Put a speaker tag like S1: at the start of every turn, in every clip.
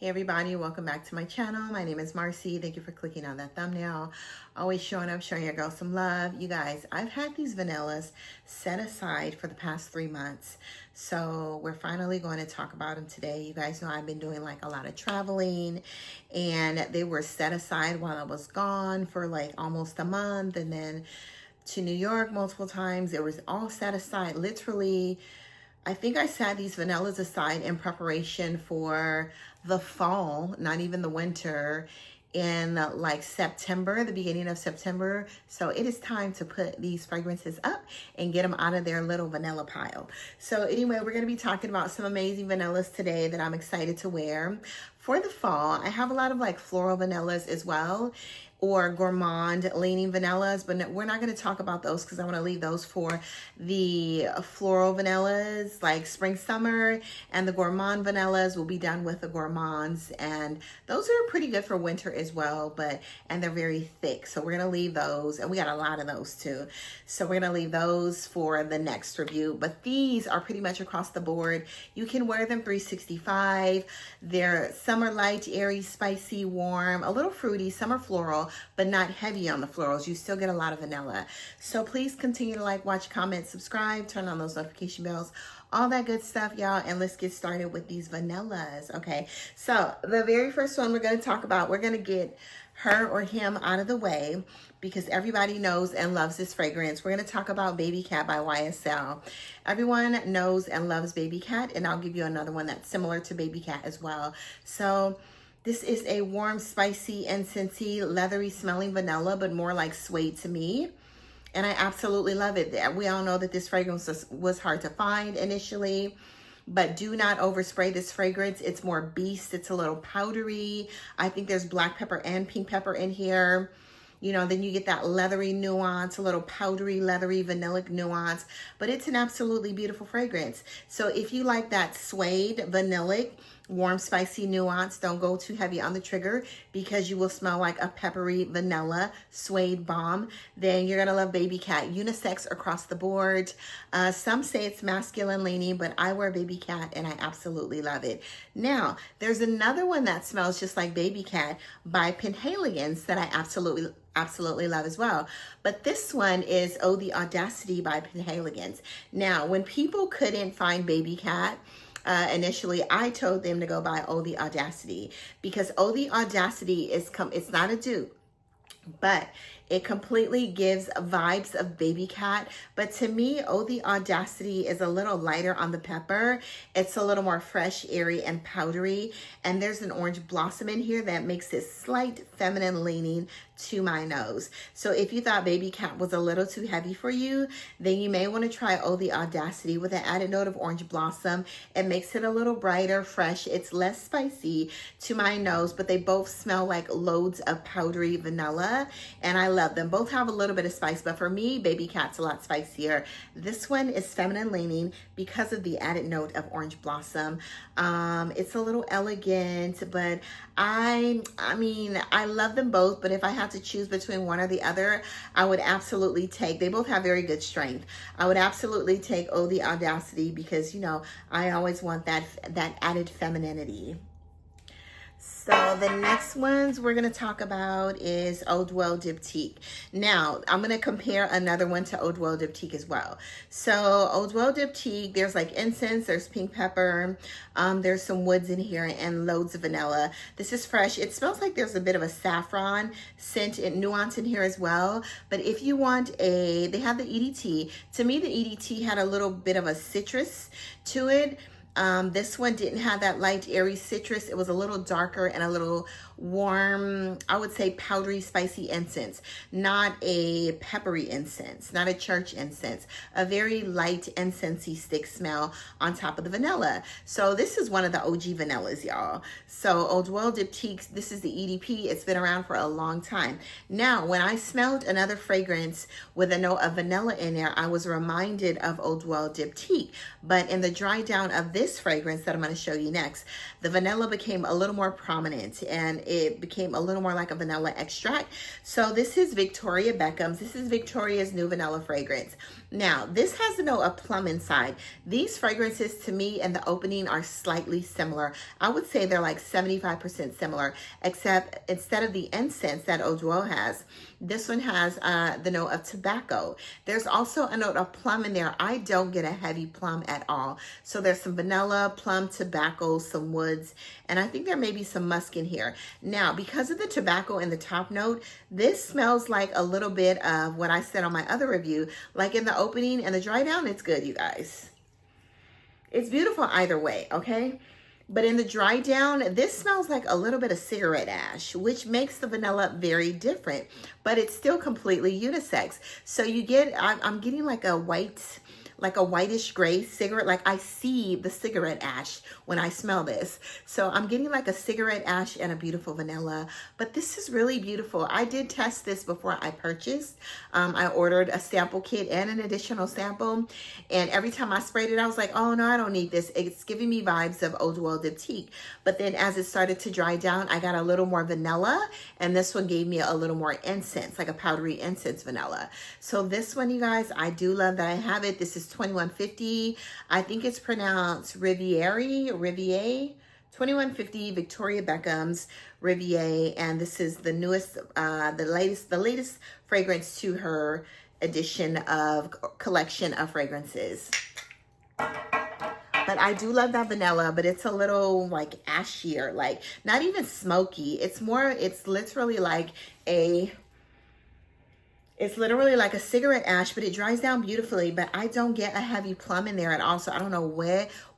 S1: Hey everybody, welcome back to my channel. My name is Marcy. Thank you for clicking on that thumbnail. Always showing up, showing your girl some love. You guys, I've had these vanillas set aside for the past 3 months. So we're finally going to talk about them today. You guys know I've been doing like a lot of traveling and they were set aside while I was gone for like almost a month, and then to New York multiple times. It was all set aside literally. I think I set these vanillas aside in preparation for the fall, not even the winter, in like September, the beginning of September. So it is time to put these fragrances up and get them out of their little vanilla pile. So anyway, we're going to be talking about some amazing vanillas today that I'm excited to wear for the fall. I have a lot of like floral vanillas as well, or gourmand leaning vanillas, but we're not going to talk about those because I want to leave those for the floral vanillas like spring summer, and the gourmand vanillas will be done with the gourmands, and those are pretty good for winter as well, and they're very thick, so we're going to leave those, and we got a lot of those too, so we're going to leave those for the next review. But these are pretty much across the board. You can wear them 365. They're summer light, airy, spicy, warm, a little fruity, summer floral, but not heavy on the florals. You still get a lot of vanilla. So please continue to like, watch, comment, subscribe, turn on those notification bells, all that good stuff, y'all. And let's get started with these vanillas. Okay, so the very first one we're going to talk about, we're going to get her or him out of the way because everybody knows and loves this fragrance. We're going to talk about Baby Cat by YSL. Everyone knows and loves Baby Cat, and I'll give you another one that's similar to Baby Cat as well. So this is a warm, spicy, incensey, leathery smelling vanilla, but more like suede to me. And I absolutely love it. We all know that this fragrance was hard to find initially, but do not overspray this fragrance. It's more beast. It's a little powdery. I think there's black pepper and pink pepper in here. You know, then you get that leathery nuance, a little powdery, leathery, vanillic nuance, but it's an absolutely beautiful fragrance. So if you like that suede, vanillic, warm, spicy nuance, don't go too heavy on the trigger because you will smell like a peppery vanilla suede bomb, then you're gonna love Baby Cat. Unisex across the board. Some say it's masculine leaning, but I wear Baby Cat and I absolutely love it. Now, there's another one that smells just like Baby Cat by PENHALIGONS that I absolutely love as well. But this one is Oh the Audacity by PENHALIGONS. Now, when people couldn't find Baby Cat, initially I told them to go buy Oh the Audacity, because Oh the Audacity it's not a dupe, but it completely gives vibes of Baby Cat. But to me, Oh the Audacity is a little lighter on the pepper. It's a little more fresh, airy, and powdery. And there's an orange blossom in here that makes it slight feminine leaning to my nose. So if you thought Baby Cat was a little too heavy for you, then you may want to try Oh the Audacity with an added note of orange blossom. It makes it a little brighter, fresh. It's less spicy to my nose, but they both smell like loads of powdery vanilla, and I love them. Both have a little bit of spice, but for me, Baby Cat's a lot spicier. This one is feminine leaning because of the added note of orange blossom. It's a little elegant, but I mean, I love them both, but if I had to choose between one or the other, I would absolutely take, they both have very good strength. I would absolutely take Oh the Audacity because, you know, I always want that added femininity. So the next ones we're going to talk about is Eau Duelle Diptyque. Now, I'm going to compare another one to Eau Duelle Diptyque as well. So Eau Duelle Diptyque, there's like incense, there's pink pepper, there's some woods in here, and loads of vanilla. This is fresh. It smells like there's a bit of a saffron scent and nuance in here as well. But if you want they have the EDT. To me, the EDT had a little bit of a citrus to it. This one didn't have that light, airy citrus. It was a little darker and a little warm, I would say powdery, spicy incense. Not a peppery incense, not a church incense. A very light incensey stick smell on top of the vanilla. So this is one of the OG vanillas, y'all. So Eau Duelle Diptyque, this is the EDP. It's been around for a long time. Now, when I smelled another fragrance with a note of vanilla in there, I was reminded of Eau Duelle Diptyque. But in the dry down of this fragrance that I'm going to show you next, the vanilla became a little more prominent and it became a little more like a vanilla extract. So this is Victoria Beckham's. This is Victoria's new vanilla fragrance. Now, this has the note of plum inside. These fragrances to me in the opening are slightly similar. I would say they're like 75% similar, except instead of the incense that Eau Duelle has, this one has the note of tobacco. There's also a note of plum in there. I don't get a heavy plum at all. So there's some vanilla, plum, tobacco, some woods, and I think there may be some musk in here. Now, because of the tobacco in the top note, this smells like a little bit of what I said on my other review. Like in the opening and the dry down, it's good, you guys. It's beautiful either way, okay? But in the dry down, this smells like a little bit of cigarette ash, which makes the vanilla very different, but it's still completely unisex. So you get, I'm getting like a whitish gray cigarette. Like I see the cigarette ash when I smell this. So I'm getting like a cigarette ash and a beautiful vanilla, but this is really beautiful. I did test this before I purchased. I ordered a sample kit and an additional sample. And every time I sprayed it, I was like, oh no, I don't need this. It's giving me vibes of Eau Duelle Diptyque. But then as it started to dry down, I got a little more vanilla, and this one gave me a little more incense, like a powdery incense vanilla. So this one, you guys, I do love that I have it. This is 2150. I think it's pronounced Riviere, 2150 Victoria Beckham's Riviere, and this is the newest, the latest fragrance to her edition of collection of fragrances. But I do love that vanilla, but it's a little like ashier, like not even smoky. It's literally like a cigarette ash, but it dries down beautifully, but I don't get a heavy plum in there at all. So I don't know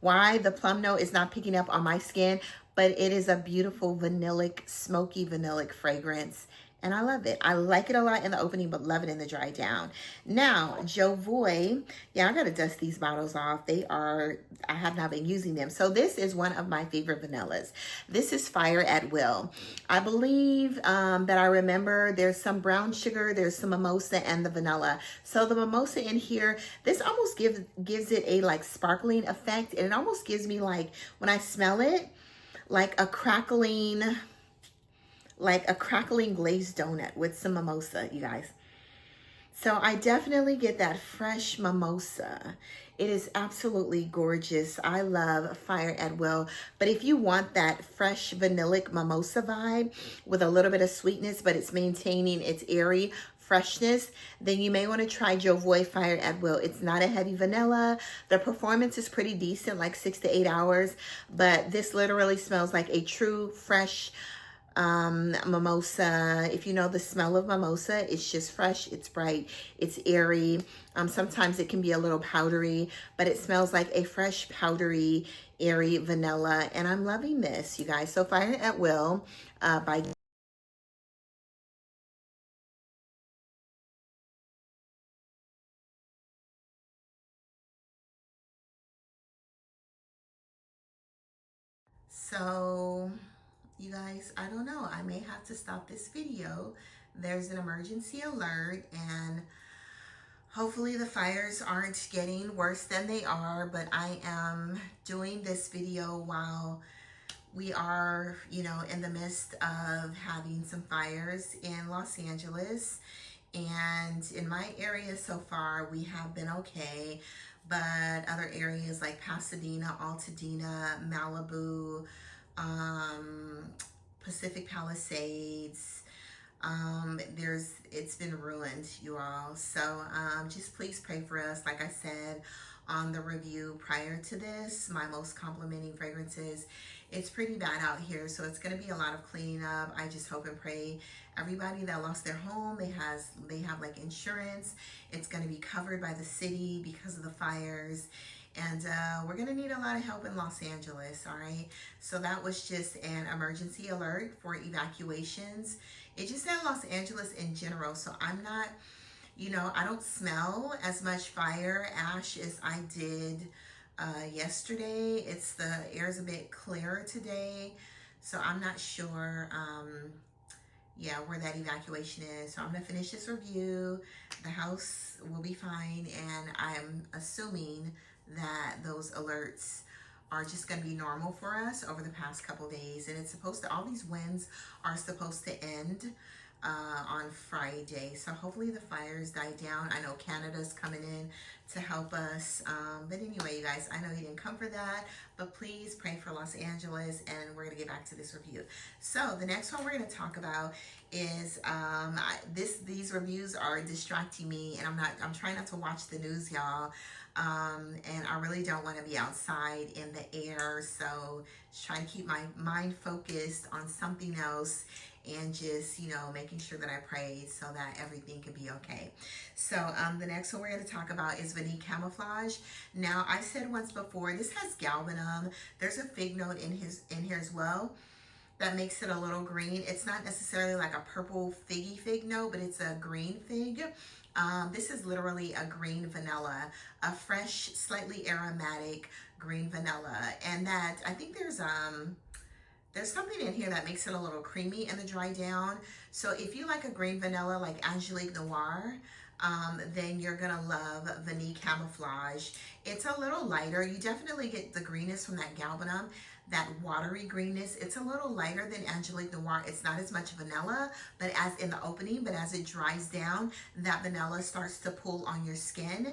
S1: why the plum note is not picking up on my skin, but it is a beautiful vanillic, smoky vanillic fragrance. And I love it. I like it a lot in the opening, but love it in the dry down. Now, Jovoy. Yeah, I got to dust these bottles off. I have not been using them. So this is one of my favorite vanillas. This is Fire at Will. I believe that I remember there's some brown sugar, there's some mimosa, and the vanilla. So the mimosa in here, this almost gives it a like sparkling effect. And it almost gives me like, when I smell it, like a crackling glazed donut with some mimosa, you guys. So I definitely get that fresh mimosa. It is absolutely gorgeous. I love Fire at Will. But if you want that fresh vanillic mimosa vibe with a little bit of sweetness, but it's maintaining its airy freshness, then you may want to try Jovoy Fire at Will. It's not a heavy vanilla. The performance is pretty decent, like 6 to 8 hours. But this literally smells like a true fresh mimosa. If you know the smell of mimosa, it's just fresh, it's bright, it's airy. Sometimes it can be a little powdery, but it smells like a fresh, powdery, airy vanilla, and I'm loving this, you guys. So Fire at Will by So, you guys, I don't know. I may have to stop this video. There's an emergency alert, and hopefully the fires aren't getting worse than they are, but I am doing this video while we are, you know, in the midst of having some fires in Los Angeles. And in my area so far, we have been okay. But other areas like Pasadena, Altadena, Malibu, Pacific Palisades, it's been ruined, you all. So just please pray for us. Like I said on the review prior to this, my most complimenting fragrances, it's pretty bad out here, so it's going to be a lot of cleaning up. I just hope and pray everybody that lost their home, they have like insurance. It's going to be covered by the city because of the fires. And we're going to need a lot of help in Los Angeles, all right? So that was just an emergency alert for evacuations. It just said Los Angeles in general, so I'm not, you know, I don't smell as much fire ash as I did yesterday. The air's a bit clearer today, so I'm not sure, yeah, where that evacuation is. So I'm going to finish this review. The house will be fine, and I'm assuming that those alerts are just going to be normal for us over the past couple days. And it's supposed to, all these winds are supposed to end on Friday. So hopefully the fires die down. I know Canada's coming in to help us. But anyway, you guys, I know he didn't come for that, but please pray for Los Angeles, and we're going to get back to this review. So the next one we're going to talk about is these reviews are distracting me, and I'm trying not to watch the news, y'all. And I really don't want to be outside in the air, so just trying to keep my mind focused on something else, and just, you know, making sure that I pray so that everything can be okay. So the next one we're going to talk about is Vanille Camouflage. Now, I said once before, this has galbanum. There's a fig note in here as well that makes it a little green. It's not necessarily like a purple figgy fig note, but it's a green fig. This is literally a green vanilla, a fresh, slightly aromatic green vanilla. And that, I think there's something in here that makes it a little creamy in the dry down. So if you like a green vanilla like Angelique Noir, then you're gonna love Vanille Camouflage. It's a little lighter. You definitely get the greenness from that galbanum, that watery greenness. It's a little lighter than Angelique Noir. It's not as much vanilla, but as in the opening, but as it dries down, that vanilla starts to pull on your skin,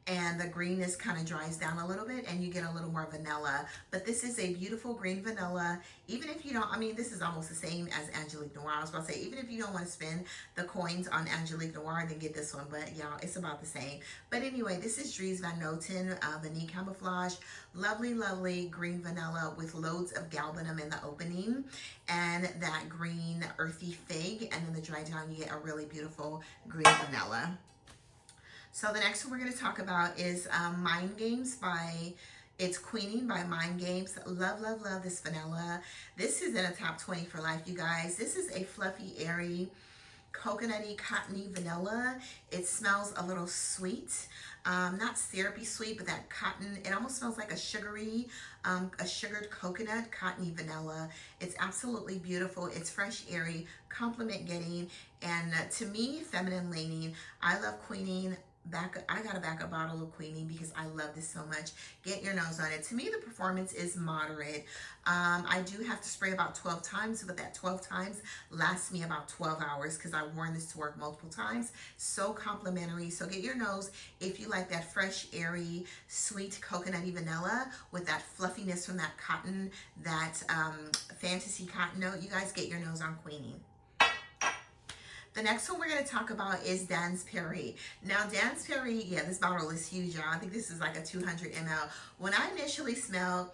S1: and the greenness kind of dries down a little bit, and you get a little more vanilla. But this is a beautiful green vanilla. Even if you don't, I mean, this is almost the same as Angelique Noir. I was about to say, even if you don't want to spend the coins on Angelique Noir, then get this one. But y'all, it's about the same. But anyway, this is DRIES Van Noten Vanille Camouflage. Lovely, lovely green vanilla with loads of galbanum in the opening, and that green earthy fig. And then the dry down, you get a really beautiful green vanilla. So the next one we're going to talk about is Mind Games it's Queening by Mind Games. Love, love, love this vanilla. This is in a top 20 for life, you guys. This is a fluffy, airy, coconutty, cottony vanilla. It smells a little sweet. Not syrupy sweet, but that cotton. It almost smells like a sugary, a sugared coconut, cottony vanilla. It's absolutely beautiful. It's fresh, airy, compliment getting, and to me, feminine leaning. I love Queening. I got a backup bottle of Queening because I love this so much. Get your nose on it. To me, the performance is moderate. I do have to spray about 12 times, but that 12 times lasts me about 12 hours because I've worn this to work multiple times. So complimentary. So get your nose if you like that fresh, airy, sweet, coconutty vanilla with that fluffiness from that cotton, that fantasy cotton note. You guys get your nose on Queening. The next one we're going to talk about is Dans Paris. Now, Dans Paris, yeah, this bottle is huge, y'all. I think this is like a 200 ml. When I initially smelled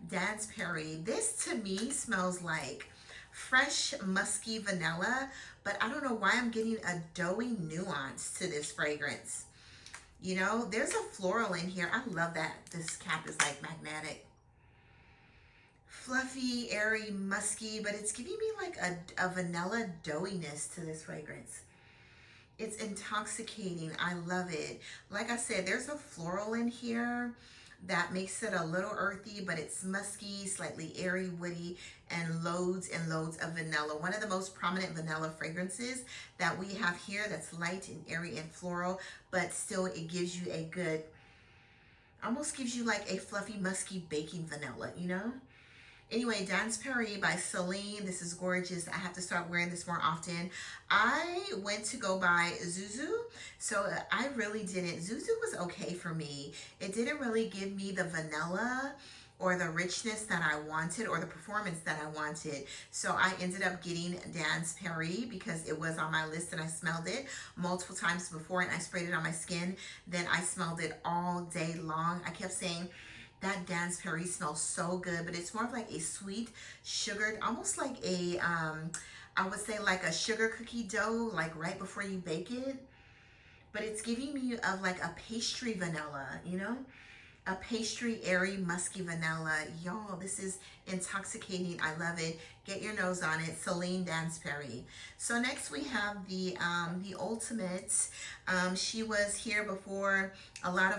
S1: Dans Paris, this to me smells like fresh, musky vanilla, but I don't know why I'm getting a doughy nuance to this fragrance. You know, there's a floral in here. I love that this cap is like magnetic. Fluffy, airy, musky, but it's giving me like a vanilla doughiness to this fragrance. It's intoxicating. I love it. Like I said, there's a floral in here that makes it a little earthy, but it's musky, slightly airy, woody, and loads of vanilla. One of the most prominent vanilla fragrances that we have here that's light and airy and floral, but still it gives you a good, almost gives you like a fluffy, musky baking vanilla, you know? Anyway, Dans Paris by CELINE. This is gorgeous. I have to start wearing this more often. I went to go buy Zuzu, so I really didn't. Zuzu was okay for me. It didn't really give me the vanilla or the richness that I wanted or the performance that I wanted. So I ended up getting Dans Paris because it was on my list and I smelled it multiple times before and I sprayed it on my skin. Then I smelled it all day long. I kept saying, that Dans Paris smells so good, but it's more of like a sweet, sugared, almost like a, I would say like a sugar cookie dough, like right before you bake it. But it's giving me of like a pastry vanilla, you know? A pastry, airy, musky vanilla. Y'all, this is intoxicating. I love it. Get your nose on it. CELINE Dans Paris. So next we have the ultimate. She was here before a lot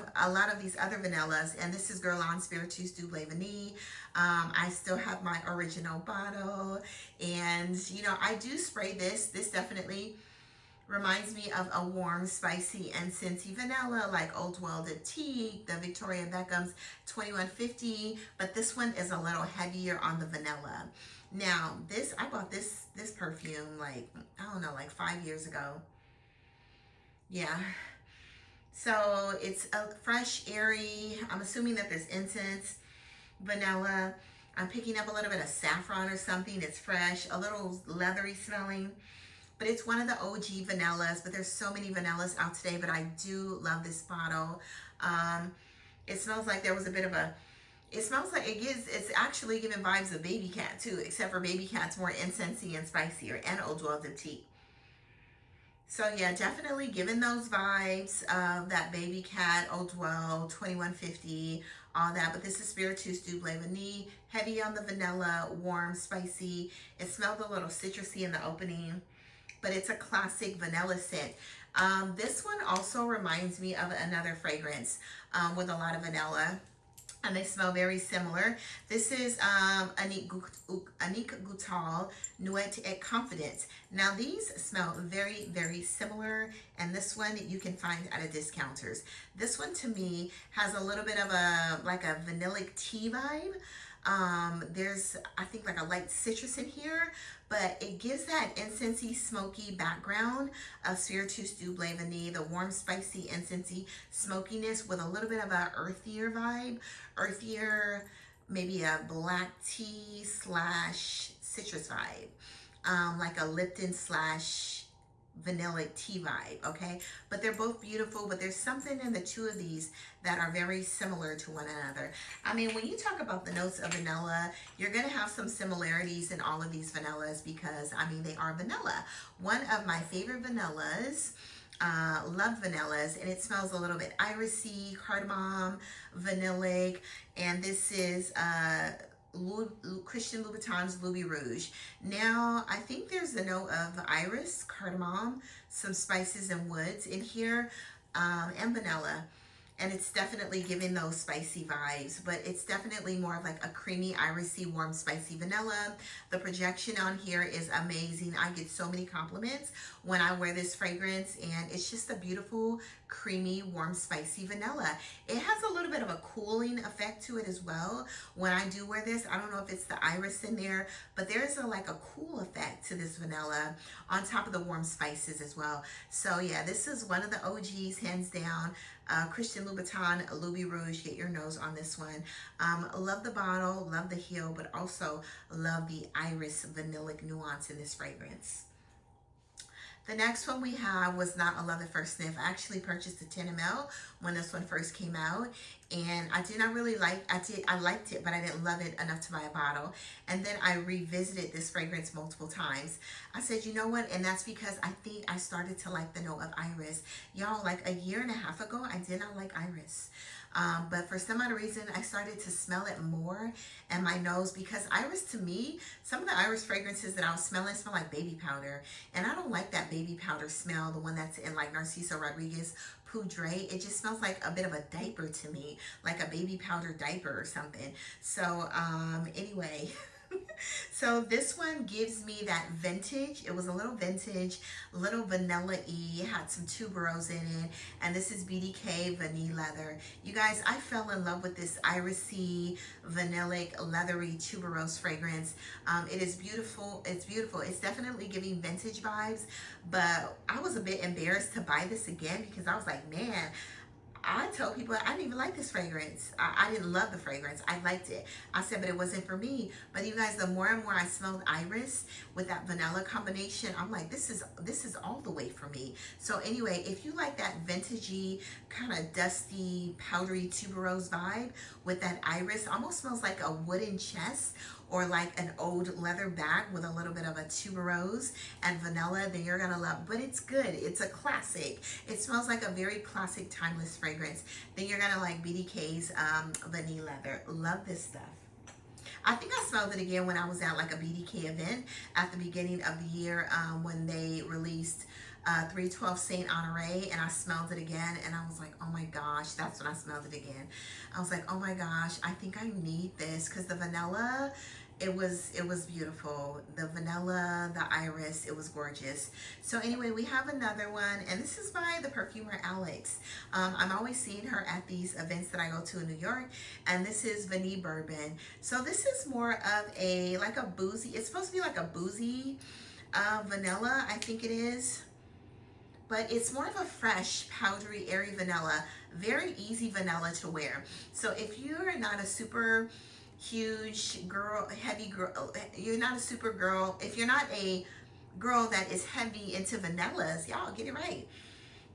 S1: of these other vanillas, and this is Guerlain Spiritus DLV Vanille. I still have my original bottle, and you know I do spray this. This definitely reminds me of a warm, spicy, and scenty vanilla like Old World Tea, the Victoria Beckham's 2150, but this one is a little heavier on the vanilla. Now, I bought this perfume like, I don't know, like 5 years ago. Yeah. So it's a fresh, airy. I'm assuming that there's incense, vanilla. I'm picking up a little bit of saffron or something. It's fresh, a little leathery smelling. But it's one of the OG vanillas, but there's so many vanillas out today, but I do love this bottle. It smells like there was a bit of a, it smells like it's actually giving vibes of Baby Cat too, except for Baby Cat's more incensey and spicier, and Eau d'Oil de Tea. So yeah, definitely giving those vibes of that Baby Cat, Eau d'Oil, 2150, all that. But this is Spiritus DLV Vanille, heavy on the vanilla, warm, spicy. It smelled a little citrusy in the opening, but it's a classic vanilla scent. This one also reminds me of another fragrance with a lot of vanilla, and they smell very similar. This is Annick Goutal, Nuit et Confidence. Now these smell very, very similar, and this one you can find at a discounters. This one to me has a little bit of a, like a vanillic tea vibe. There's, I think, like a light citrus in here, but it gives that incensey, smoky background of Spiritus DLV Vanille, the warm, spicy, incensey smokiness with a little bit of a earthier vibe, maybe a black tea slash citrus vibe, like a Lipton slash vanilla tea vibe, okay? But they're both beautiful, but there's something in the two of these that are very similar to one another. I mean, when you talk about the notes of vanilla, you're gonna have some similarities in all of these vanillas because, I mean, they are vanilla. One of my favorite vanillas, love vanillas, and it smells a little bit irisy, cardamom, vanillic, and this is Christian Louboutin's Luby Rouge. Now, I think there's a note of iris, cardamom, some spices and woods in here, and vanilla. And it's definitely giving those spicy vibes, but it's definitely more of like a creamy, irisy, warm, spicy vanilla. The projection on here is amazing. I get so many compliments when I wear this fragrance, and it's just a beautiful, creamy, warm, spicy vanilla. It has a little bit of a cooling effect to it as well. When I do wear this, I don't know if it's the iris in there, but there's like a cool effect to this vanilla on top of the warm spices as well. So yeah, this is one of the OGs, hands down. Christian Louboutin, Luby Rouge, get your nose on this one. Love the bottle, love the heel, but also love the iris vanillic nuance in this fragrance. The next one we have was not a love at first sniff. I actually purchased the 10 ml when this one first came out, and I did not really like, I liked it, but I didn't love it enough to buy a bottle. And then I revisited this fragrance multiple times. I said, you know what? And that's because I think I started to like the note of iris. Y'all, like a year and a half ago, I did not like iris. But for some odd reason, I started to smell it more in my nose, because iris, to me, some of the iris fragrances that I was smelling smell like baby powder. And I don't like that baby powder smell, the one that's in like Narciso Rodriguez Poudre. It just smells like a bit of a diaper to me, like a baby powder diaper or something. So anyway, so this one gives me that vintage. It was a little vintage, little vanilla-y, had some tuberose in it, and this is BDK Vanille Leather. You guys, I fell in love with this irisy, vanillic, leathery tuberose fragrance. It is beautiful. It's beautiful. It's definitely giving vintage vibes, but I was a bit embarrassed to buy this again because I was like, man, I tell people I didn't even like this fragrance. I didn't love the fragrance. I liked it. I said, but it wasn't for me. But you guys, the more and more I smelled iris with that vanilla combination, I'm like, this is all the way for me. So anyway, if you like that vintagey, kind of dusty, powdery tuberose vibe with that iris, almost smells like a wooden chest or like an old leather bag with a little bit of a tuberose and vanilla, then you're gonna love. But it's good. It's a classic. It smells like a very classic, timeless fragrance. Then you're gonna like BDK's Vanille Leather. Love this stuff. I think I smelled it again when I was at like a BDK event at the beginning of the year when they released 312 Saint Honoré, and I smelled it again, and I was like, oh my gosh, that's when I smelled it again. I was like, oh my gosh, I think I need this, because the vanilla it was beautiful. The vanilla, the iris, it was gorgeous. So anyway, we have another one, and this is by the perfumer Alex. I'm always seeing her at these events that I go to in New York, and this is Vanille Bourbon. So this is more of a, like a boozy, it's supposed to be like a boozy vanilla, I think it is. But it's more of a fresh, powdery, airy vanilla. Very easy vanilla to wear. So if you're not a super huge girl, heavy girl, you're not a super girl, if you're not a girl that is heavy into vanillas, y'all get it right,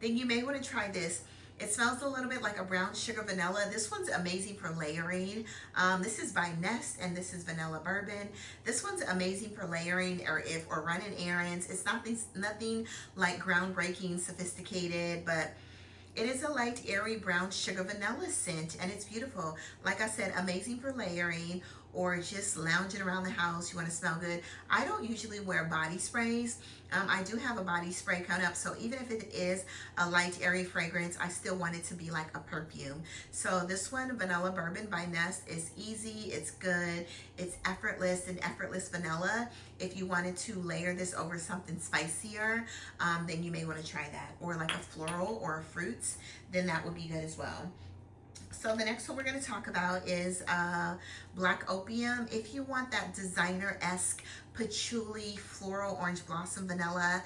S1: then you may want to try this. It smells a little bit like a brown sugar vanilla. This one's amazing for layering. This is by Nest, and this is Vanilla Bourbon. This one's amazing for layering or running errands. It's nothing like groundbreaking, sophisticated, but it is a light, airy brown sugar vanilla scent, and it's beautiful. Like I said, amazing for layering or just lounging around the house. You want to smell good. I don't usually wear body sprays. I do have a body spray coming up, so even if it is a light, airy fragrance, I still want it to be like a perfume. So this one, Vanilla Bourbon by Nest, is easy, it's good, it's effortless, and effortless vanilla. If you wanted to layer this over something spicier, then you may want to try that. Or like a floral or a fruits, then that would be good as well. So the next one we're going to talk about is Black Opium. If you want that designer-esque patchouli floral orange blossom vanilla,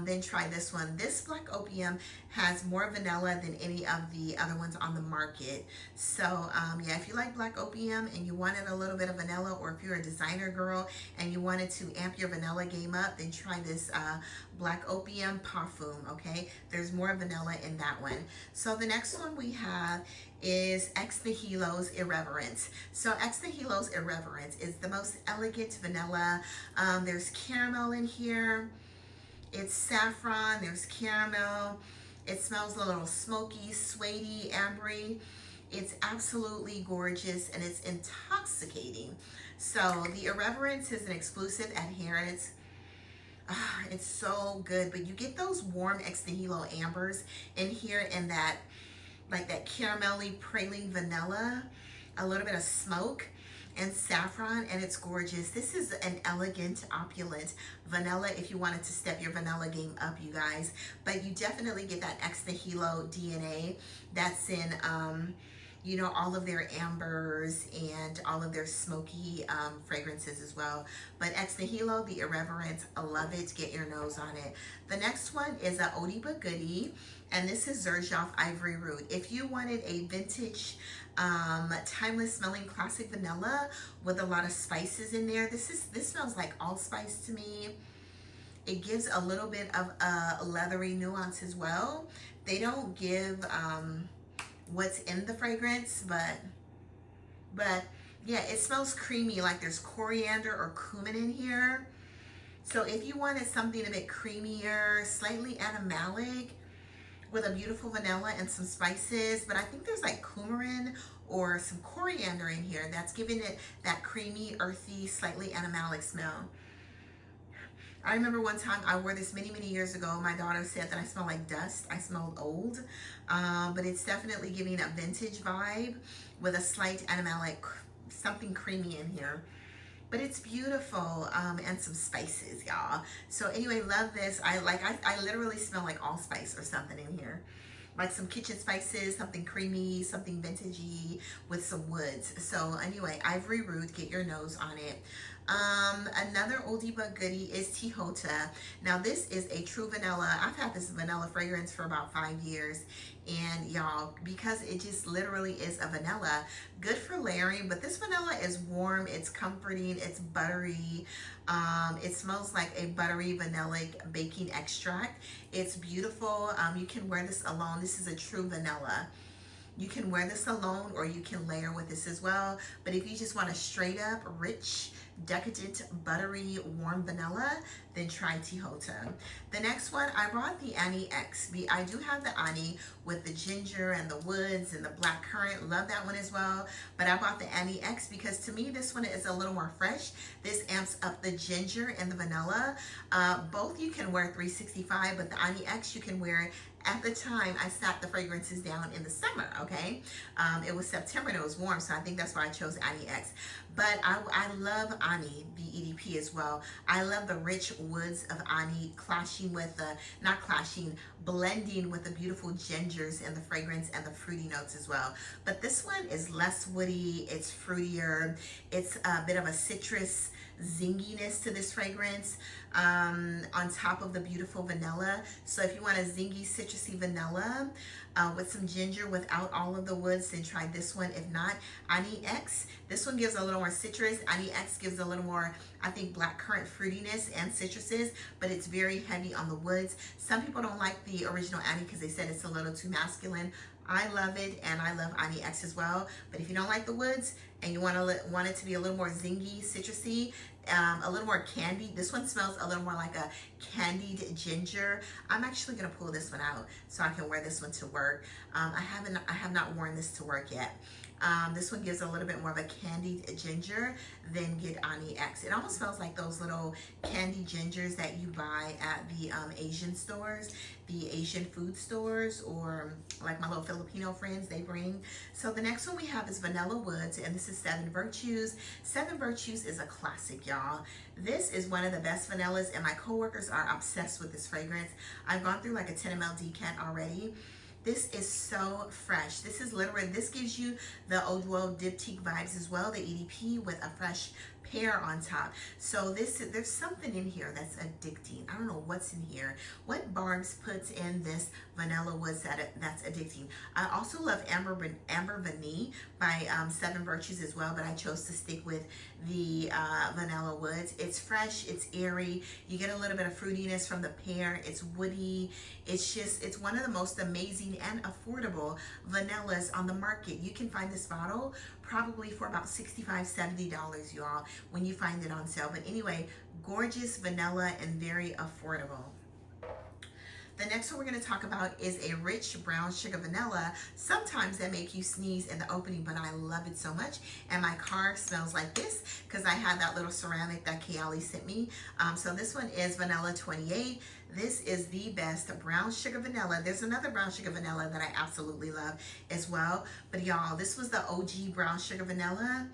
S1: then try this one. This Black Opium has more vanilla than any of the other ones on the market. So yeah, if you like Black Opium and you wanted a little bit of vanilla, or if you're a designer girl and you wanted to amp your vanilla game up, then try this Black Opium Perfume, okay? There's more vanilla in that one. So the next one we have is Ex Nihilo's Irreverence. So Ex Nihilo's Irreverence is the most elegant vanilla. There's caramel in here. It's saffron, there's caramel. It smells a little smoky, suede-y, ambery. It's absolutely gorgeous, and it's intoxicating. So the Irreverence is an exclusive adherence. It's so good, but you get those warm Ex Nihilo ambers in here, and that like that caramelly praline vanilla, a little bit of smoke and saffron, and it's gorgeous. This is an elegant, opulent vanilla if you wanted to step your vanilla game up, you guys. But you definitely get that Ex Nihilo DNA that's in you know, all of their ambers and all of their smoky fragrances as well. But Ex Nihilo, the Irreverence, I love it. Get your nose on it. The next one is a oldie but goodie, and this is XERJOFF Ivory Root. If you wanted a vintage, timeless smelling classic vanilla with a lot of spices in there, this smells like allspice to me. It gives a little bit of a leathery nuance as well. They don't give what's in the fragrance, but yeah, it smells creamy, like there's coriander or cumin in here. So if you wanted something a bit creamier, slightly animalic, with a beautiful vanilla and some spices, but I think there's like coumarin or some coriander in here that's giving it that creamy, earthy, slightly animalic smell. I remember one time I wore this many years ago. My daughter said that I smell like dust. I smelled old, but it's definitely giving a vintage vibe with a slight animalic, something creamy in here. But it's beautiful, and some spices, y'all. So anyway, love this. I literally smell like allspice or something in here. Like some kitchen spices, something creamy, something vintagey with some woods. So anyway, Ivory Root, get your nose on it. Another oldie but goodie is Tihota. Now this is a true vanilla. I've had this vanilla fragrance for about 5 years, and y'all, because it just literally is a vanilla, good for layering, but this vanilla is warm, it's comforting, it's buttery. It smells like a buttery vanillic baking extract. It's beautiful. You can wear this alone. This is a true vanilla. You can wear this alone, or you can layer with this as well. But if you just want a straight up rich, decadent, buttery, warm vanilla, then try Tihota. The next one, I brought the Annie X. I do have the Annie with the ginger and the woods and the black currant. Love that one as well. But I bought the Annie X because to me this one is a little more fresh. This amps up the ginger and the vanilla. Both you can wear 365, but the Annie X you can wear. At the time, I sat the fragrances down in the summer, okay? It was September and it was warm, so I think that's why I chose Annie X. But I love Ani, the EDP as well. I love the rich woods of Ani clashing with the, not clashing, blending with the beautiful gingers in the fragrance and the fruity notes as well. But this one is less woody, it's fruitier, it's a bit of a citrus zinginess to this fragrance on top of the beautiful vanilla. So if you want a zingy citrusy vanilla with some ginger without all of the woods, then try this one. If not, Ani X, this one gives a little more citrus. Ani X gives a little more, I think, blackcurrant fruitiness and citruses, but it's very heavy on the woods. Some people don't like the original Ani because they said it's a little too masculine. I love it, and I love Ani X as well. But if you don't like the woods and you want it to be a little more zingy, citrusy, a little more candied, this one smells a little more like a candied ginger. I'm actually gonna pull this one out so I can wear this one to work. I have not worn this to work yet. This one gives a little bit more of a candied ginger than get Ani X. It almost smells like those little candy gingers that you buy at the Asian stores, the Asian food stores, or like my little Filipino friends, they bring. So the next one we have is Vanilla Woods, and this is Seven Virtues. Seven Virtues is a classic, y'all. This is one of the best vanillas, and my coworkers are obsessed with this fragrance. I've gone through like a 10 ml decant already. This is so fresh. This is literally, this gives you the Eau Duo Diptyque vibes as well, the EDP with a fresh pear on top. So there's something in here that's addicting. I don't know what's in here. What Barb's puts in this Vanilla Woods that's addicting. I also love Amber Vanille by Seven Virtues as well, but I chose to stick with the Vanilla Woods. It's fresh, it's airy. You get a little bit of fruitiness from the pear. It's woody. It's one of the most amazing and affordable vanillas on the market. You can find this bottle probably for about $65, $70, y'all, when you find it on sale. But anyway, gorgeous vanilla and very affordable. The next one we're going to talk about is a rich brown sugar vanilla. Sometimes they make you sneeze in the opening, but I love it so much. And my car smells like this because I had that little ceramic that KAYALI sent me. So this one is Vanilla 28. This is the best brown sugar vanilla. There's another brown sugar vanilla that I absolutely love as well. But y'all, this was the OG brown sugar vanilla.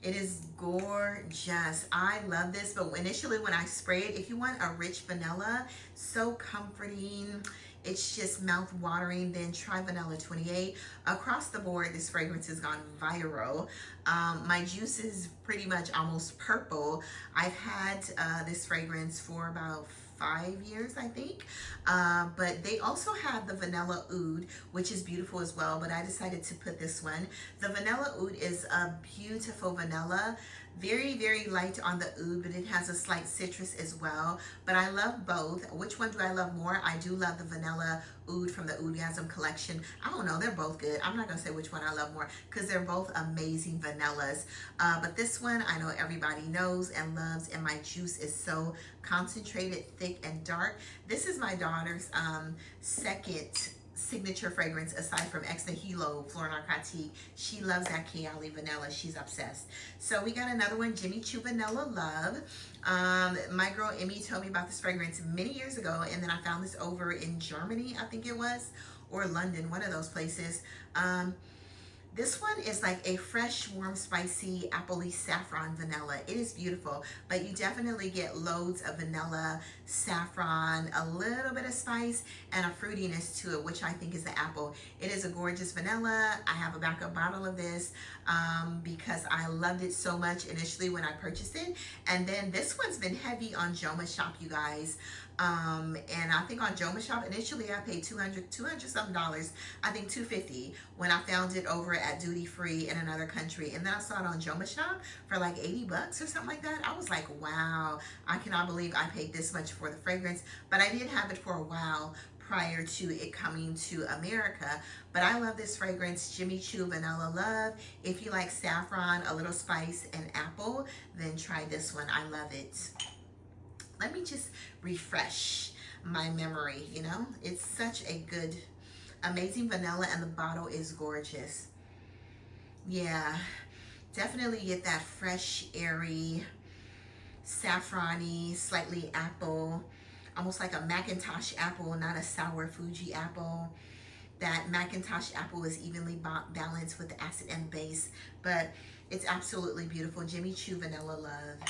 S1: It is gorgeous. I love this, but initially when I spray it, if you want a rich vanilla, so comforting, it's just mouth watering, then try Vanilla 28. Across the board, this fragrance has gone viral. My juice is pretty much almost purple. I've had this fragrance for about 5 years, I think. But they also have the Vanilla Oud, which is beautiful as well, but I decided to put this one. The Vanilla Oud is a beautiful vanilla. Very, very light on the oud, but it has a slight citrus as well. But I love both. Which one do I love more? I do love the Vanilla Oud from the Oudgasm collection. I don't know, they're both good. I'm not gonna say which one I love more because they're both amazing vanillas. But this one I know everybody knows and loves, and my juice is so concentrated, thick, and dark. This is my daughter's second signature fragrance aside from Ex Nihilo Fleur Narcotique. She loves that KAYALI vanilla. She's obsessed. So we got another one, Jimmy Choo Vanilla Love. My girl Emmy told me about this fragrance many years ago, and then I found this over in Germany, I think it was, or London, one of those places. This one is like a fresh, warm, spicy, appley saffron vanilla. It is beautiful, but you definitely get loads of vanilla, saffron, a little bit of spice, and a fruitiness to it, which I think is the apple. It is a gorgeous vanilla. I have a backup bottle of this because I loved it so much initially when I purchased it. And then this one's been heavy on Joma Shop, you guys. And I think on Joma Shop, initially I paid $200 something, I think $250 when I found it over at Duty Free in another country. And then I saw it on Joma Shop for like 80 bucks or something like that. I was like, wow, I cannot believe I paid this much for the fragrance. But I did have it for a while prior to it coming to America. But I love this fragrance, Jimmy Choo Vanilla Love. If you like saffron, a little spice, and apple, then try this one. I love it. Let me just refresh my memory, you know? It's such a good, amazing vanilla, and the bottle is gorgeous. Yeah, definitely get that fresh, airy, saffrony, slightly apple, almost like a Macintosh apple, not a sour Fuji apple. That Macintosh apple is evenly balanced with the acid and base, but It's absolutely beautiful. Jimmy Choo Vanilla Love.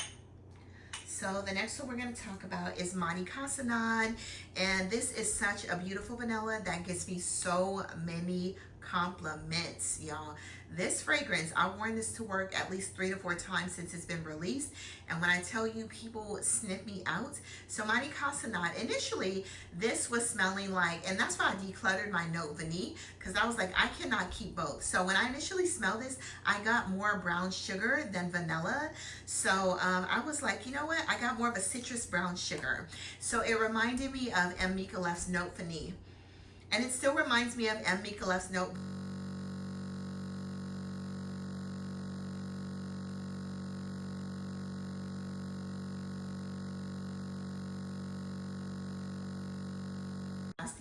S1: So the next one we're going to talk about is Vanille Crepusculaire, and this is such a beautiful vanilla that gets me so many compliments, y'all. This fragrance, I've worn this to work at least 3 to 4 times since it's been released, and when I tell you, people sniff me out. So Vanille Crepusculaire, initially this was smelling like, and that's why I decluttered my Note Vanille, because I was like, I cannot keep both. So when I initially smelled this, I got more brown sugar than vanilla. So I was like, you know what, I got more of a citrus brown sugar. So it reminded me of M. Michelef's Note Vanille, and it still reminds me of M. Michelef's Note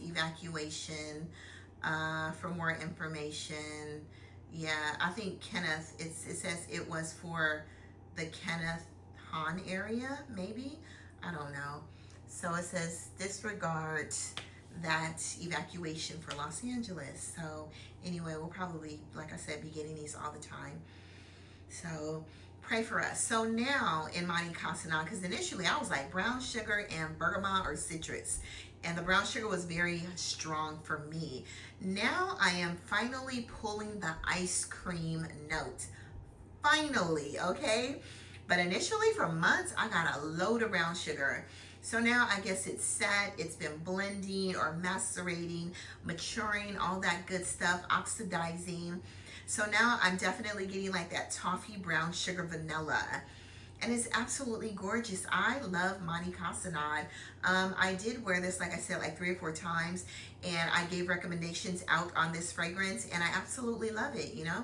S1: evacuation. For more information, yeah, I think Kenneth, it says it was for the Kenneth Han area, maybe, I don't know. So it says disregard that evacuation for Los Angeles. So anyway, we'll probably, like I said, be getting these all the time. So pray for us. So now in Vanille Crepusculaire, because initially I was like brown sugar and bergamot or citrus, and the brown sugar was very strong for me. Now I am finally pulling the ice cream note. Finally, okay? But initially for months, I got a load of brown sugar. So now I guess it's set, it's been blending or macerating, maturing, all that good stuff, oxidizing. So now I'm definitely getting like that toffee brown sugar vanilla. And it's absolutely gorgeous. I love Vanille Crepusculaire. I did wear this, like I said, like 3 or 4 times, and I gave recommendations out on this fragrance, and I absolutely love it, you know?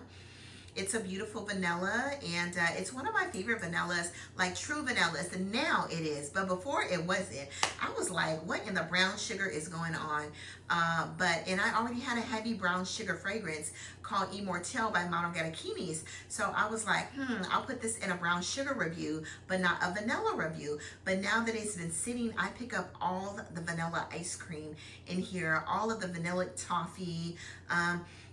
S1: It's a beautiful vanilla, and it's one of my favorite vanillas, like true vanillas, and now it is, but before it wasn't. I was like, what in the brown sugar is going on? And I already had a heavy brown sugar fragrance called Immortelle by Mon Guerlain. So I was like, I'll put this in a brown sugar review, but not a vanilla review. But now that it's been sitting, I pick up all the vanilla ice cream in here, all of the vanilla toffee.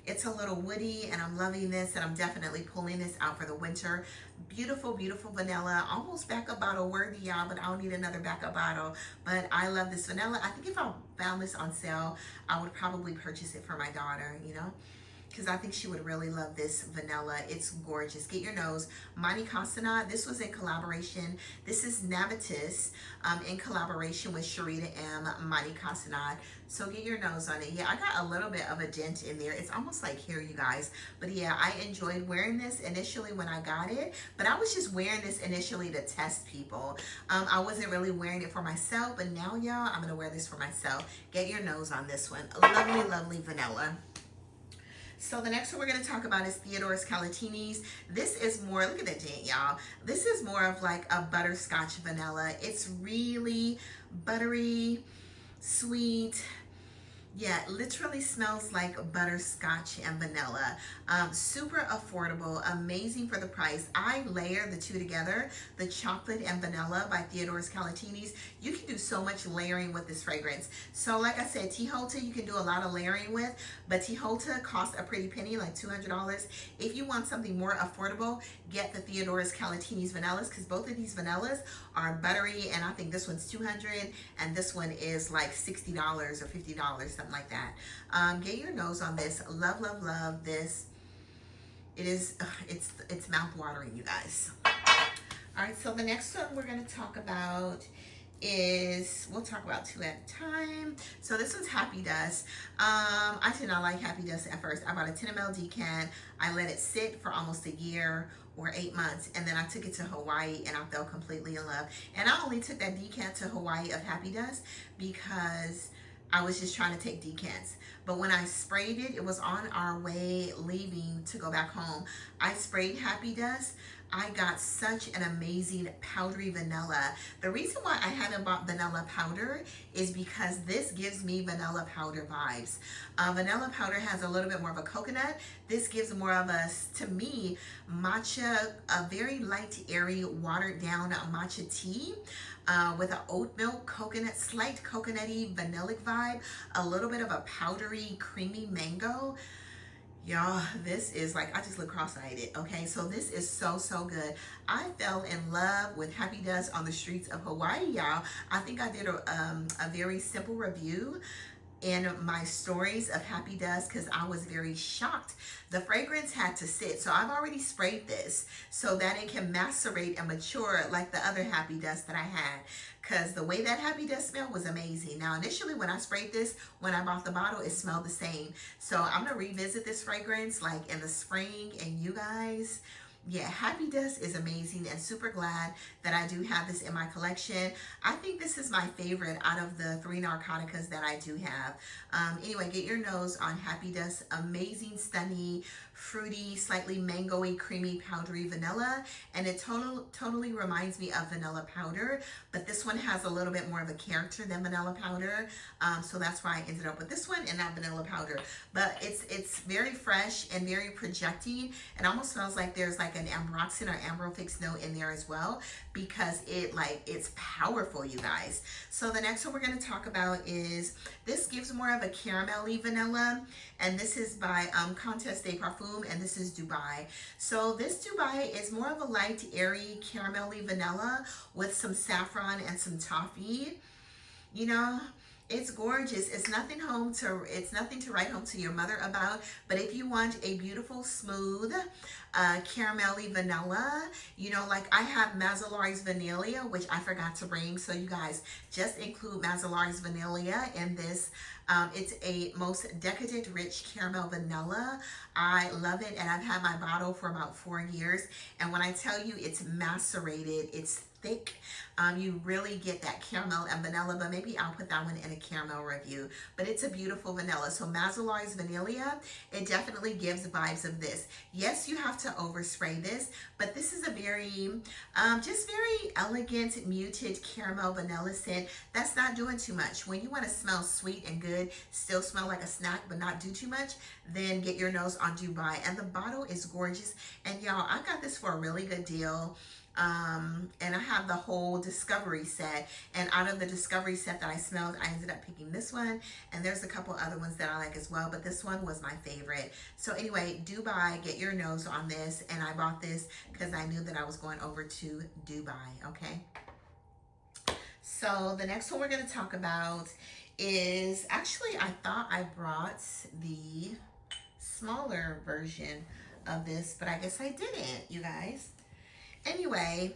S1: It's a little woody, and I'm loving this, and I'm definitely pulling this out for the winter. Beautiful, beautiful vanilla. Almost backup bottle worthy, y'all, but I don't need another backup bottle. But I love this vanilla. I think if I found this on sale, I would probably purchase it for my daughter, you know? Because I think she would really love this vanilla. It's gorgeous. Get your nose. Vanille Crepusculaire. This was in collaboration. This is NAVITUS in collaboration with Sharita M. Vanille Crepusculaire. So get your nose on it. Yeah, I got a little bit of a dent in there. It's almost like here, you guys. But yeah, I enjoyed wearing this initially when I got it. But I was just wearing this initially to test people. I wasn't really wearing it for myself. But now, y'all, I'm going to wear this for myself. Get your nose on this one. Lovely, lovely vanilla. So the next one we're going to talk about is Theodors Catinis. This is more, look at that dent, y'all. This is more of like a butterscotch vanilla. It's really buttery, sweet. Yeah, it literally smells like butterscotch and vanilla. Super affordable, amazing for the price. I layer the two together, the chocolate and vanilla by Theodors Catinis. You can do so much layering with this fragrance. So like I said, Tejolta, you can do a lot of layering with, but Tejolta costs a pretty penny, like $200. If you want something more affordable, get the Theodors Catinis vanillas, because both of these vanillas are buttery, and I think this one's $200 and this one is like $60 or $50, something like that. Get your nose on this. Love, love, love this. It is, it's mouth watering, you guys. All right, so the next one we're going to talk about is, we'll talk about 2 at a time. So this one's Happy Dust. I did not like Happy Dust at first. I bought a 10 ml decant. I let it sit for almost a year or 8 months, and then I took it to Hawaii, and I fell completely in love. And I only took that decant to Hawaii of Happy Dust because I was just trying to take decants. But when I sprayed it, it was on our way leaving to go back home. I sprayed Happy Dust. I got such an amazing powdery vanilla. The reason why I haven't bought vanilla powder is because this gives me vanilla powder vibes. Vanilla powder has a little bit more of a coconut. This gives more of a, to me, matcha, a very light, airy, watered down matcha tea. With an oat milk, coconut, slight coconutty, vanillic vibe, a little bit of a powdery, creamy mango. Y'all, this is like, I just look cross-eyed, okay? So this is so, so good. I fell in love with Happy Dust on the streets of Hawaii, y'all. I think I did a very simple review in my stories of Happy Dust because I was very shocked. The fragrance had to sit. So I've already sprayed this so that it can macerate and mature like the other Happy Dust that I had. Because the way that Happy Dust smelled was amazing. Now, initially when I sprayed this, when I bought the bottle, it smelled the same. So I'm going to revisit this fragrance like in the spring. And you guys, yeah, Happy Dust is amazing, and super glad that I do have this in my collection. I think this is my favorite out of the 3 Narcoticas that I do have. Anyway, get your nose on Happy Dust. Amazing, stunning, fruity, slightly mango-y, creamy, powdery vanilla, and it totally reminds me of vanilla powder, but this one has a little bit more of a character than vanilla powder, so that's why I ended up with this one and not vanilla powder. But it's very fresh and very projecting. It almost smells like there's like an ambroxan or ambrofix note in there as well, because it's powerful, you guys. So the next one we're going to talk about is, this gives more of a caramelly vanilla, and this is by Contest de Parfum, and this is Dubai. So this Dubai is more of a light, airy, caramelly vanilla with some saffron and some toffee. You know, it's gorgeous. It's nothing to write home to your mother about. But if you want a beautiful, smooth, caramelly vanilla, you know, like I have Mazzolari's Vanilla, which I forgot to bring. So you guys just include Mazzolari's Vanilla in this. It's a most decadent, rich caramel vanilla. I love it, and I've had my bottle for about 4 years. And when I tell you it's macerated, it's thick. You really get that caramel and vanilla, but maybe I'll put that one in a caramel review. But it's a beautiful vanilla. So Mazzolari's Vanilla, it definitely gives vibes of this. Yes, you have to overspray this, but this is a very, just very elegant, muted caramel vanilla scent that's not doing too much. When you want to smell sweet and good, still smell like a snack, but not do too much, then get your nose on Dubai. And the bottle is gorgeous. And y'all, I got this for a really good deal. And I have the whole Discovery set, and out of the Discovery set that I smelled, I ended up picking this one, and there's a couple other ones that I like as well, but this one was my favorite. So anyway, Dubai, get your nose on this, and I bought this because I knew that I was going over to Dubai, okay? So the next one we're going to talk about is, actually I thought I brought the smaller version of this, but I guess I didn't, you guys. Anyway,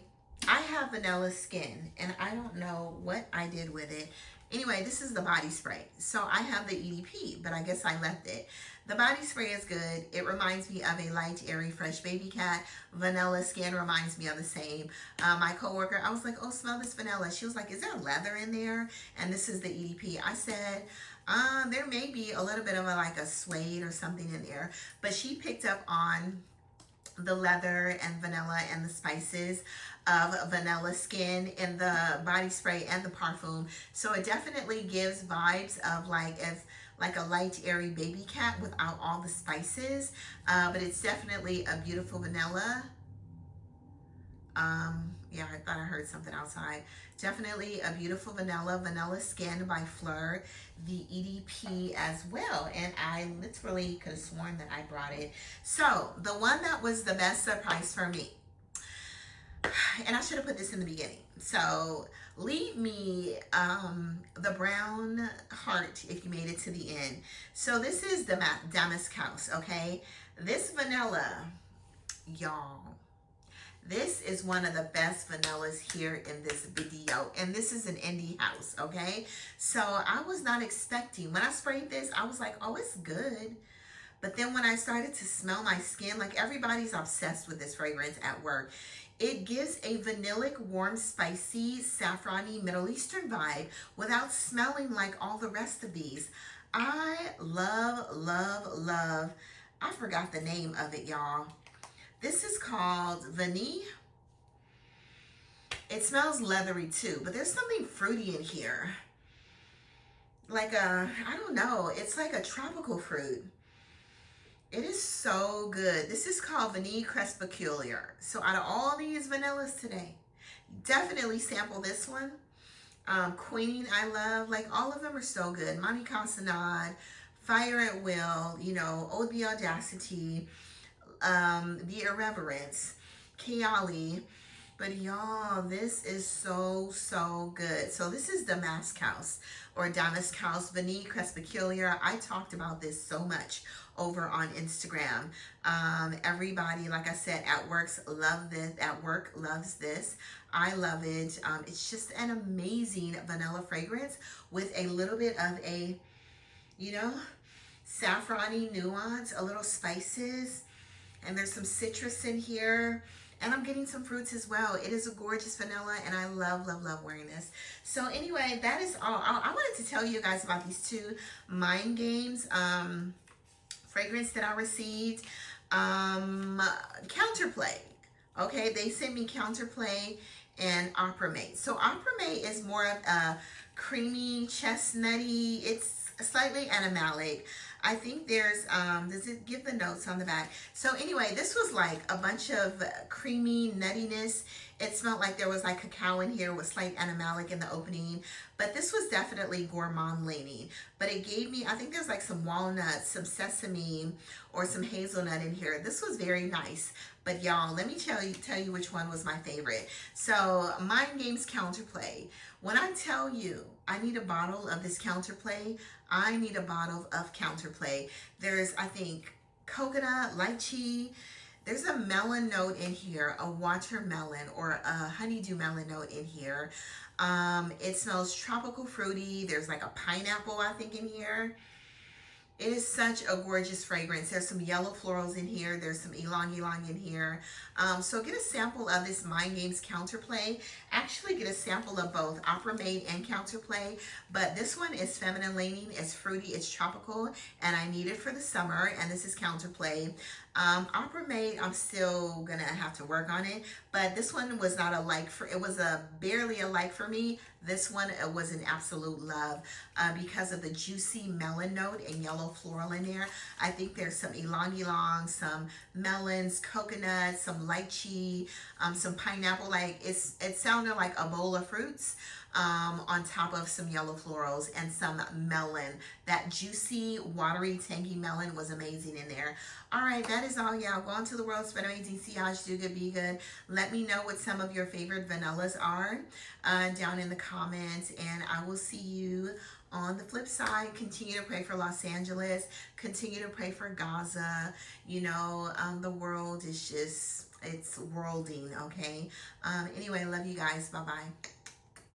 S1: I have vanilla skin, and I don't know what I did with it. Anyway, this is the body spray. So I have the EDP, but I guess I left it. The body spray is good. It reminds me of a light, airy, fresh baby cat. Vanilla skin reminds me of the same. My coworker, I was like, oh, smell this vanilla. She was like, is there leather in there? And this is the EDP. I said, there may be a little bit of like a suede or something in there. But she picked up on the leather and vanilla and the spices of vanilla skin in the body spray and the perfume. So it definitely gives vibes of like a light, airy baby cat without all the spices. But it's definitely a beautiful vanilla. Yeah, I thought I heard something outside. Definitely a beautiful vanilla skin by PHLUR, the EDP as well. And I literally could have sworn that I brought it. So the one that was the best surprise for me, and I should have put this in the beginning. So leave me the brown heart if you made it to the end. So this is the Damask House, okay? This vanilla, y'all, this is one of the best vanillas here in this video. And this is an indie house, okay? So I was not expecting, when I sprayed this, I was like, oh, it's good. But then when I started to smell my skin, like everybody's obsessed with this fragrance at work. It gives a vanillic, warm, spicy, saffrony, Middle Eastern vibe without smelling like all the rest of these. I love, love, love. I forgot the name of it, y'all. This is called Vanille. It smells leathery too, but there's something fruity in here. Like I don't know, it's like a tropical fruit. It is so good. This is called Vanille Crepusculaire. So out of all these vanillas today, definitely sample this one. Queen, I love. Like all of them are so good. Monte Casanade, Fire at Will, you know, Ode the Audacity, The Irreverence, KAYALI. But y'all, this is so, so good. So this is Damask House or Damask House Vanille Crepusculaire. I talked about this so much over on Instagram. Everybody, like I said, at work loves this. I love it. It's just an amazing vanilla fragrance with a little bit of a, you know, saffron-y nuance, a little spices, and there's some citrus in here. And I'm getting some fruits as well. It is a gorgeous vanilla, and I love, love, love wearing this. So anyway, that is all. I wanted to tell you guys about these two Mind Games fragrance that I received. Counterplay. Okay, they sent me Counterplay and Opera Mate. So Opera Mate is more of a creamy, chestnutty. It's slightly animalic. I think there's, does it give the notes on the back? So anyway, this was like a bunch of creamy nuttiness. It smelled like there was like cacao in here with slight animalic in the opening. But this was definitely gourmand leaning. But it gave me, I think there's like some walnuts, some sesame, or some hazelnut in here. This was very nice. But y'all, let me tell you which one was my favorite. So Mind Games Counterplay. When I tell you I need a bottle of this Counterplay, I need a bottle of Counterplay. There's, I think, coconut, lychee. There's a melon note in here, a watermelon or a honeydew melon note in here. It smells tropical fruity. There's like a pineapple, I think, in here. It is such a gorgeous fragrance. There's some yellow florals in here. There's some ylang ylang in here. So get a sample of this Mind Games Counterplay. Actually get a sample of both Opera Mate and Counterplay. But this one is feminine leaning. It's fruity. It's tropical. And I need it for the summer. And this is Counterplay. Opera Mate, I'm still going to have to work on it. But this one was not a like for, it was barely a like for me. This one was an absolute love because of the juicy melon note and yellow floral in there. I think there's some ylang ylang, some melons, coconut, some lychee, some pineapple. Like it sounded like a bowl of fruits on top of some yellow florals and some melon. That juicy, watery, tangy melon was amazing in there. All right, that is all, y'all. Go into the world, spend amazing, siage, do good, be good. Let me know what some of your favorite vanillas are down in the comments, and I will see you on the flip side. Continue to pray for Los Angeles. Continue to pray for Gaza. You know, the world is just, it's worlding, okay? Anyway, love you guys. Bye-bye.